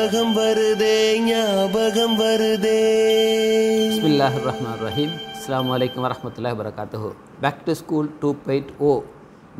ஞாபகம் வருதே ஞாபகம் வருதே. பிஸ்மில்லாஹிர் ரஹ்மானிர் ரஹீம். அஸ்ஸலாமு அலைக்கும் வரஹ்மத்துல்லாஹி வபரகாத்துஹு. பேக் டு ஸ்கூல் 2.0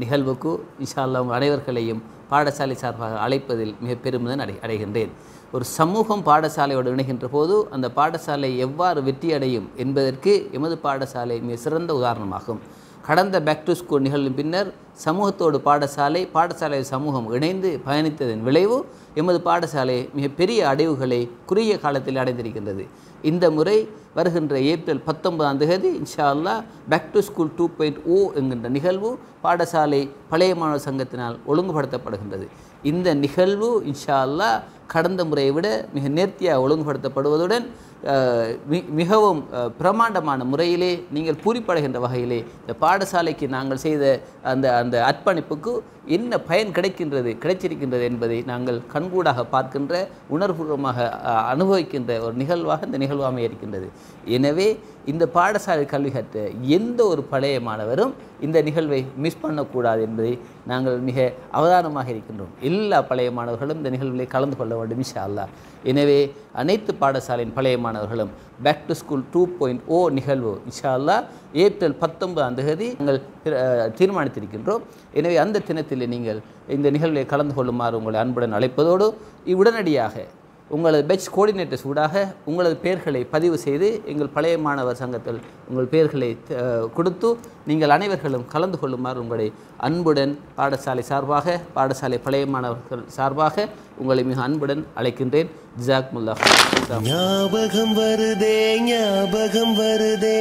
நிகழ்வுக்கு இன்ஷா அல்லாஹ் உங்கள் அனைவர்களையும் பாடசாலை சார்பாக அழைப்பதில் மிக பெருமிதம் அடைகின்றேன். ஒரு சமூகம் பாடசாலையோடு இணைகின்ற போது அந்த பாடசாலை எவ்வாறு வெற்றியடையும் என்பதற்கு எமது பாடசாலை மிக சிறந்த உதாரணமாகும். கடந்த பேக் டு ஸ்கூல் நிகழ்வின் பின்னர் சமூகத்தோடு பாடசாலை சமூகம் இணைந்து பயணித்ததன் விளைவு எமது பாடசாலை மிகப்பெரிய அடைவுகளை குறுகிய காலத்தில் அடைந்திருக்கின்றது. இந்த முறை வருகின்ற ஏப்ரல் 19 இன்ஷா அல்லாஹ் பேக் டு ஸ்கூல் 2.0 என்கின்ற நிகழ்வு பாடசாலை பழைய மாணவர் சங்கத்தினால் ஒழுங்குபடுத்தப்படுகின்றது. இந்த நிகழ்வு இன்ஷா அல்லாஹ் கடந்த முறையை விட மிக நேர்த்தியாக ஒழுங்குபடுத்தப்படுவதுடன் மிகவும் பிரமாண்டமான முறையிலே நீங்கள் பூரிப்படைகின்ற வகையிலே இந்த பாடசாலைக்கு நாங்கள் செய்த அந்த அர்ப்பணிப்புக்கு என்ன பயன் கிடைச்சிருக்கின்றது என்பதை நாங்கள் கண்கூடாக பார்க்கின்ற உணர்வுபூர்வமாக அனுபவிக்கின்ற ஒரு நிகழ்வாக இந்த நிகழ்வு அமையிருக்கின்றது. எனவே இந்த பாடசாலை கல்வி கற்ற எந்த ஒரு பழைய மாணவரும் இந்த நிகழ்வை மிஸ் பண்ணக்கூடாது என்பதை நாங்கள் மிக அவதானமாக இருக்கின்றோம். எல்லா பழைய மாணவர்களும் இந்த நிகழ்வில் கலந்து கொள்ள வேண்டும் இன்ஷா அல்லாஹ். எனவே அனைத்து பாடசாலையின் பழைய மாணவர்களும் பேக் டு ஸ்கூல் 2.0 நிகழ்வு இன்ஷா அல்லாஹ் ஏப்ரல் 19 நாங்கள் தீர்மானித்திருக்கின்றோம். எனவே அந்த தினத்தில் நீங்கள் இந்த நிகழ்வில் கலந்து கொள்ளுமாறு உங்களை அன்புடன் அழைப்பதோடு உடனடியாக உங்களது பெட்ச் கோஆர்டினேட்டர்ஸ் ஊடாக உங்களது பெயர்களை பதிவு செய்து எங்கள் பழைய மாணவர் சங்கத்தில் உங்கள் பெயர்களை கொடுத்து நீங்கள் அனைவர்களும் கலந்து கொள்ளுமாறு உங்களை அன்புடன் பாடசாலை பழைய மாணவர்கள் சார்பாக உங்களை மிக அன்புடன் அழைக்கின்றேன். ஜஸாக்குமுல்லாஹ். ஞாபகம் வருதே ஞாபகம் வருதே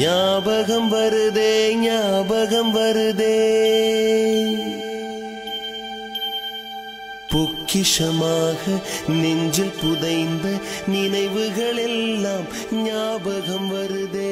ஞாபகம் வருதே ஞாபகம் வருதே. பொக்கிஷமாக நெஞ்சில் புதைந்த நினைவுகள் எல்லாம் ஞாபகம் வருதே.